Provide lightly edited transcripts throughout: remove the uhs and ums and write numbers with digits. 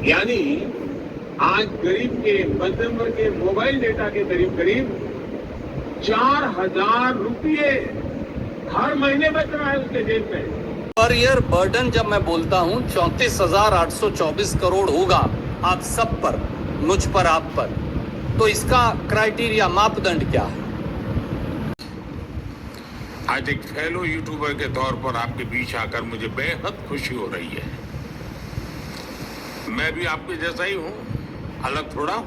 यानी आज गरीब के मध्यम वर्ग के मोबाइल डेटा के करीब करीब 4,000 रुपये हर महीने बच रहा है उसके जेब में। पर ईयर बर्डन जब मैं बोलता हूं 34,824 करोड़ होगा आप सब पर, मुझ पर, आप पर, तो इसका क्राइटेरिया, मापदंड क्या है? आज एक फेलो यूट्यूबर के तौर पर आपके बीच आकर मुझे बेहद खुशी हो रही है। मैं भी आपके जैसा ही हूं, अलग थोड़ा हूं।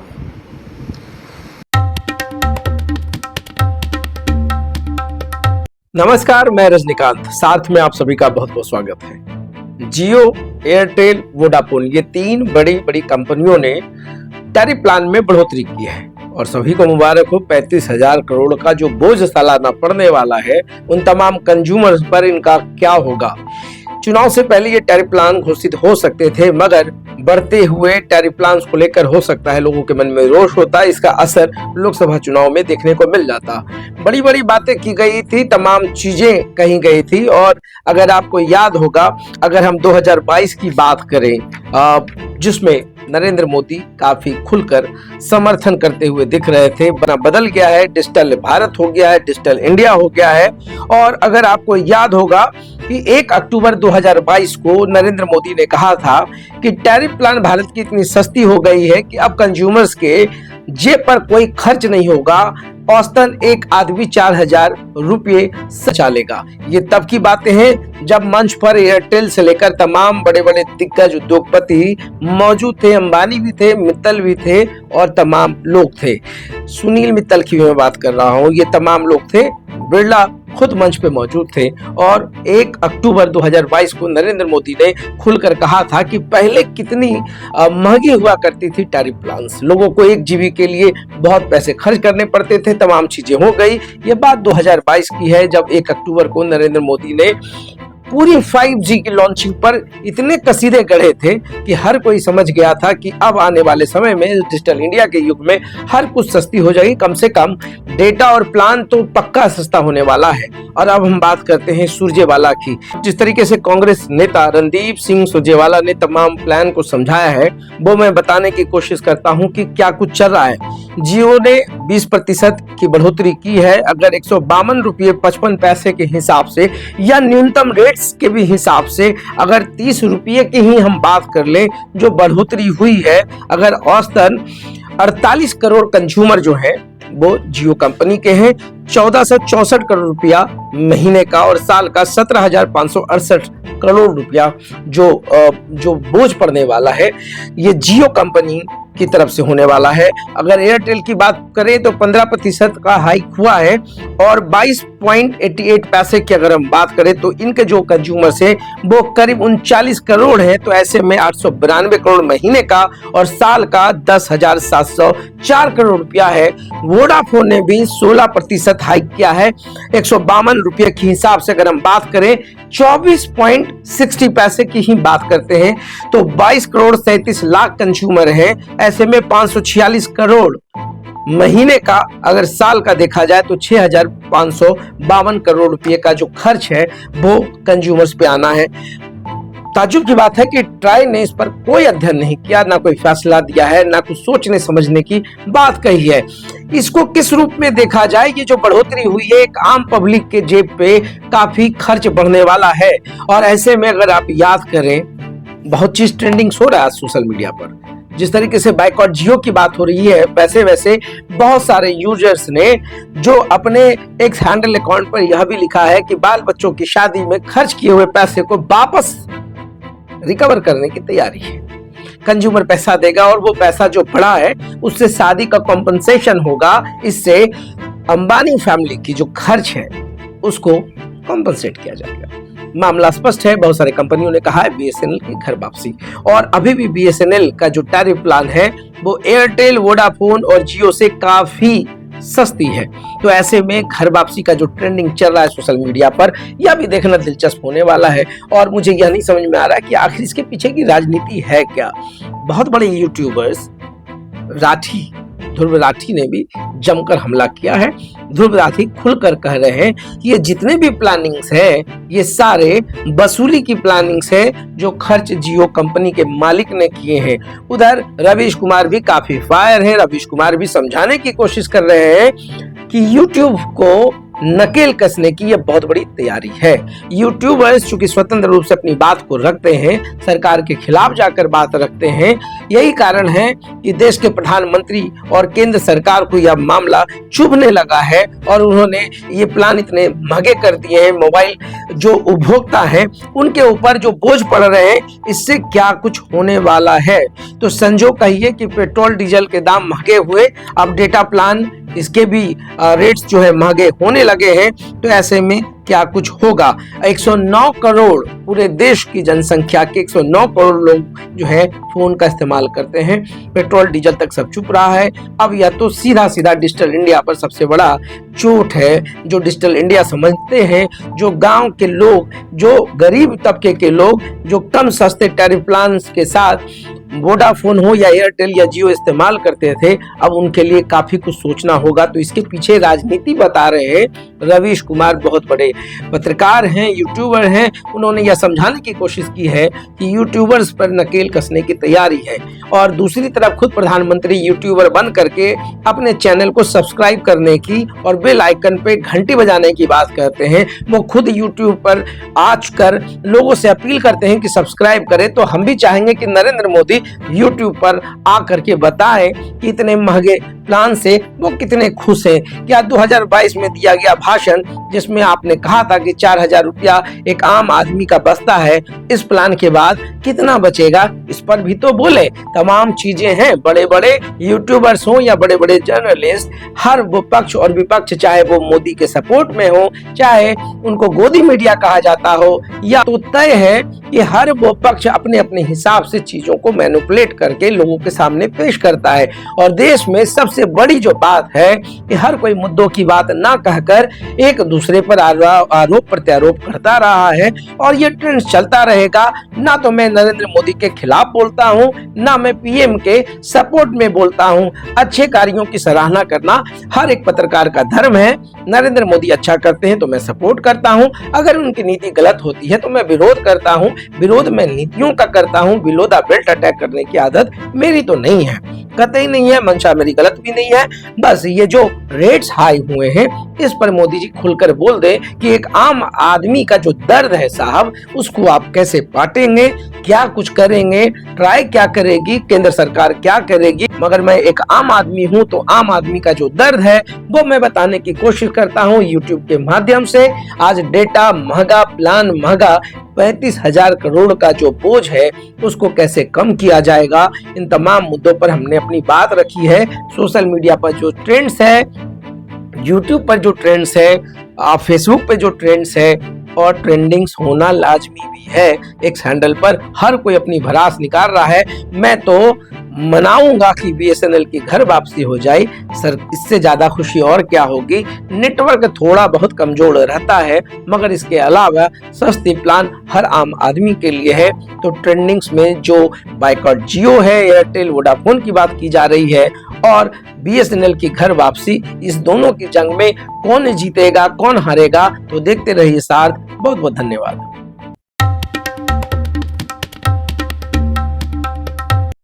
नमस्कार, मैं रजनीकांत, साथ में आप सभी का बहुत बहुत स्वागत है। जियो, एयरटेल, वोडाफोन, ये तीन बड़ी कंपनियों ने टैरिफ प्लान में बढ़ोतरी की है और सभी को मुबारक हो। 35,000 करोड़ का जो बोझ सालाना पड़ने वाला है उन तमाम कंज्यूमर्स पर, इनका क्या होगा? चुनाव से पहले ये टैरिफ प्लान घोषित हो सकते थे, मगर बढ़ते हुए टैरिफ प्लान को लेकर हो सकता है लोगों के मन में रोष होता है। इसका असर लोकसभा चुनाव में देखने को मिल जाता। बड़ी बातें की गई थी, तमाम चीजें कही गई थी। और अगर आपको याद होगा, अगर हम 2022 की बात करें, जिसमें नरेंद्र मोदी काफी खुलकर समर्थन करते हुए दिख रहे थे, बदल गया है, डिजिटल भारत हो गया है, डिजिटल इंडिया हो गया है। और अगर आपको याद होगा कि 1 अक्टूबर 2022 को नरेंद्र मोदी ने कहा था कि टैरिफ प्लान भारत की इतनी सस्ती हो गई है कि अब कंज्यूमर्स के जेब पर कोई खर्च नहीं होगा, औसतन एक आदमी 4,000 रुपये संचालेगा। ये तब की बातें हैं जब मंच पर एयरटेल से लेकर तमाम बड़े दिग्गज उद्योगपति मौजूद थे। अंबानी भी थे, मित्तल भी थे और तमाम लोग थे। सुनील मित्तल की मैं बात कर रहा हूँ, ये तमाम लोग थे। बिरला खुद मंच पे मौजूद थे। और 1 अक्टूबर 2022 को नरेंद्र मोदी ने खुलकर कहा था कि पहले कितनी महंगी हुआ करती थी टैरिफ प्लान्स, लोगों को 1 GB के लिए बहुत पैसे खर्च करने पड़ते थे, तमाम चीजें हो गई। ये बात 2022 की है, जब 1 अक्टूबर को नरेंद्र मोदी ने पूरी 5G की लॉन्चिंग पर इतने कसीदे गढ़े थे कि हर कोई समझ गया था कि अब आने वाले समय में डिजिटल इंडिया के युग में हर कुछ सस्ती हो जाएगी। कम से कम डेटा और प्लान तो पक्का सस्ता होने वाला है। और अब हम बात करते हैं सुरजेवाला की। जिस तरीके से कांग्रेस नेता रणदीप सिंह सुरजेवाला ने तमाम प्लान को समझाया है, वो मैं बताने की कोशिश करता हूं कि क्या कुछ चल रहा है। जियो ने 20% की बढ़ोतरी की है। अगर 152 रुपये 55 पैसे के हिसाब से या न्यूनतम रेट्स के भी हिसाब से अगर 30 रुपये की ही हम बात कर ले जो बढ़ोतरी हुई है, अगर औसतन 48 करोड़ कंज्यूमर जो है वो जियो कंपनी के हैं। 1464 करोड़ रुपया महीने का और साल का 17,568 करोड़ रुपया जो बोझ पड़ने वाला है, ये जियो कंपनी की तरफ से होने वाला है। अगर एयरटेल की बात करें तो 15% का हाइक हुआ है और 22.88 पैसे की अगर हम बात करें तो इनके जो कंज्यूमर्स हैं वो करीब 39 करोड़ है। तो ऐसे में 892 करोड़ महीने का और साल का 10,704 करोड़ रुपया है। वोडाफोन ने भी 16% हाइक किया है। 152 रुपये के हिसाब से अगर हम बात करें 24.60 पैसे की ही बात करते हैं तो 22 करोड़ 37 लाख कंज्यूमर हैं। ऐसे में 546 करोड़ महीने का अगर साल का देखा जाए तो 6,552 करोड़ रुपए का जो खर्च है वो कंज्यूमर्स पे आना है। ताज्जुब की बात है कि ट्राई ने इस पर कोई अध्ययन नहीं किया, ना कोई फैसला दिया है, ना कुछ सोचने समझने की बात कही है। इसको किस रूप में देखा जाए, ये जो बढ़ोतरी हुई है एक आम पब्लिक के जेब पे काफी खर्च बढ़ने वाला है। और ऐसे में अगर आप याद करें, बहुत चीज ट्रेंडिंग हो रहा है सोशल मीडिया पर। जिस तरीके से बाइकॉट जियो की बात हो रही है, वैसे बहुत सारे यूजर्स ने जो अपने एक हैंडल अकाउंट पर यह भी लिखा है कि बाल बच्चों की शादी में खर्च किए हुए पैसे को वापस रिकवर करने की तैयारी है। कंज्यूमर पैसा देगा और वो पैसा जो पड़ा है उससे शादी का कॉम्पनसेशन होगा। इससे अंबानी फैमिली की जो खर्च है उसको कॉम्पनसेट किया जाएगा। मामला स्पष्ट है, बहुत सारे कंपनियों ने कहा है बीएसएनएल की घर वापसी। और अभी भी बीएसएनएल का जो टैरिफ प्लान है वो एयरटेल, वोडाफोन और जियो से काफी सस्ती है। तो ऐसे में घर वापसी का जो ट्रेंडिंग चल रहा है सोशल मीडिया पर, यह भी देखना दिलचस्प होने वाला है। और मुझे यह नहीं समझ में आ रहा है कि आखिर इसके पीछे की राजनीति है क्या। बहुत बड़े यूट्यूबर्स राठी ध्रुव राठी ने भी जमकर हमला किया है। ध्रुव राठी खुलकर कह रहे हैं कि ये जितने भी प्लानिंग्स है ये सारे वसूली की प्लानिंग्स है जो खर्च जियो कंपनी के मालिक ने किए हैं। उधर रवीश कुमार भी काफी फायर है। रवीश कुमार भी समझाने की कोशिश कर रहे हैं कि यूट्यूब को नकेल कसने की यह बहुत बड़ी तैयारी है। यूट्यूबर्स चूंकि स्वतंत्र रूप से अपनी बात को रखते हैं, सरकार के खिलाफ जाकर बात रखते हैं, यही कारण है कि देश के प्रधानमंत्री और केंद्र सरकार को यह मामला चुभने लगा है और उन्होंने ये प्लान इतने महंगे कर दिए हैं। मोबाइल जो उपभोक्ता हैं उनके ऊपर जो बोझ पड़ रहे हैं, इससे क्या कुछ होने वाला है। तो संजोग कहिए कि पेट्रोल डीजल के दाम महंगे हुए, अब डेटा प्लान इसके भी रेट्स जो है महंगे होने लगे हैं, तो ऐसे में क्या कुछ होगा। 109 करोड़ पूरे देश की जनसंख्या के 109 करोड़ लोग जो है फोन का इस्तेमाल करते हैं। पेट्रोल डीजल तक सब चुप रहा है। अब यह तो सीधा सीधा डिजिटल इंडिया पर सबसे बड़ा चोट है। जो डिजिटल इंडिया समझते हैं, जो गांव के लोग, जो गरीब तबके के लोग, जो कम सस्ते टैरिफ प्लान के साथ वोडाफोन हो या एयरटेल या जियो इस्तेमाल करते थे, अब उनके लिए काफी कुछ सोचना होगा। तो इसके पीछे राजनीति बता रहे हैं रवीश कुमार, बहुत बड़े पत्रकार हैं, यूट्यूबर हैं। उन्होंने यह समझाने की कोशिश की है कि यूट्यूबर्स पर नकेल कसने की तैयारी है और दूसरी तरफ खुद प्रधानमंत्री यूट्यूबर बन करके अपने चैनल को सब्सक्राइब करने की और बेल आइकन पे घंटी बजाने की बात करते हैं। वो खुद यूट्यूब पर आकर लोगों से अपील करते हैं कि सब्सक्राइब करें। तो हम भी चाहेंगे कि नरेंद्र मोदी यूट्यूब पर आकर के बताएं कि इतने महंगे प्लान से वो कितने खुश हैं। क्या 2022 में दिया गया भाषण जिसमें आपने कहा था कि 4000 रुपया एक आम आदमी का बचता है, इस प्लान के बाद कितना बचेगा, इस पर भी तो बोले। तमाम चीजें हैं। बड़े बड़े यूट्यूबर्स हो या बड़े बड़े जर्नलिस्ट, हर वो पक्ष और विपक्ष, चाहे वो मोदी के सपोर्ट में हो, चाहे उनको गोदी मीडिया कहा जाता हो, या तो तय है कि हर वो पक्ष अपने अपने हिसाब से चीजों को मैनिपुलेट करके लोगों के सामने पेश करता है। और देश में सबसे बड़ी जो बात है कि हर कोई मुद्दों की बात ना कहकर एक दूसरे पर आरोप प्रत्यारोप करता रहा है और ये ट्रेंड चलता रहेगा। ना तो मैं नरेंद्र मोदी के खिलाफ बोलता हूँ, ना मैं पीएम के सपोर्ट में बोलता हूँ। अच्छे कार्यों की सराहना करना हर एक पत्रकार का धर्म है। नरेंद्र मोदी अच्छा करते हैं तो मैं सपोर्ट करता हूँ, अगर उनकी नीति गलत होती है तो मैं विरोध करता हूँ। विरोध मैं नीतियों का करता हूँ, बिलो द बेल्ट अटैक करने की आदत मेरी तो नहीं है, कतई नहीं है। मंशा मेरी गलत भी नहीं है। बस ये जो रेट्स हाई हुए हैं इस पर मोदी जी खुलकर बोल दे कि एक आम आदमी का जो दर्द है साहब, उसको आप कैसे बांटेंगे, क्या कुछ करेंगे, ट्राई क्या करेगी, केंद्र सरकार क्या करेगी। मगर मैं एक आम आदमी हूं तो आम आदमी का जो दर्द है वो मैं बताने की कोशिश करता हूं यूट्यूब के माध्यम से। आज डेटा महंगा, प्लान महंगा, 35,000 करोड़ का जो बोझ है उसको कैसे कम किया जाएगा, इन तमाम मुद्दों पर हमने अपनी बात रखी है। सोशल मीडिया पर जो ट्रेंड्स है, यूट्यूब पर जो ट्रेंड्स है, फेसबुक पे जो ट्रेंड्स है, और ट्रेंडिंग्स होना लाजमी भी है। एक हैंडल पर हर कोई अपनी भड़ास निकाल रहा है। मैं तो मनाऊंगा कि बीएसएनएल की घर वापसी हो जाए सर, इससे ज्यादा खुशी और क्या होगी। नेटवर्क थोड़ा बहुत कमजोर रहता है मगर इसके अलावा सस्ती प्लान हर आम आदमी के लिए है। तो ट्रेंडिंग्स में जो बाइकॉट जियो है, एयरटेल, वोडाफोन की बात की जा रही है और बीएसएनएल की घर वापसी, इस दोनों की जंग में कौन जीतेगा, कौन हारेगा, तो देखते रहिए साथ। बहुत बहुत धन्यवाद।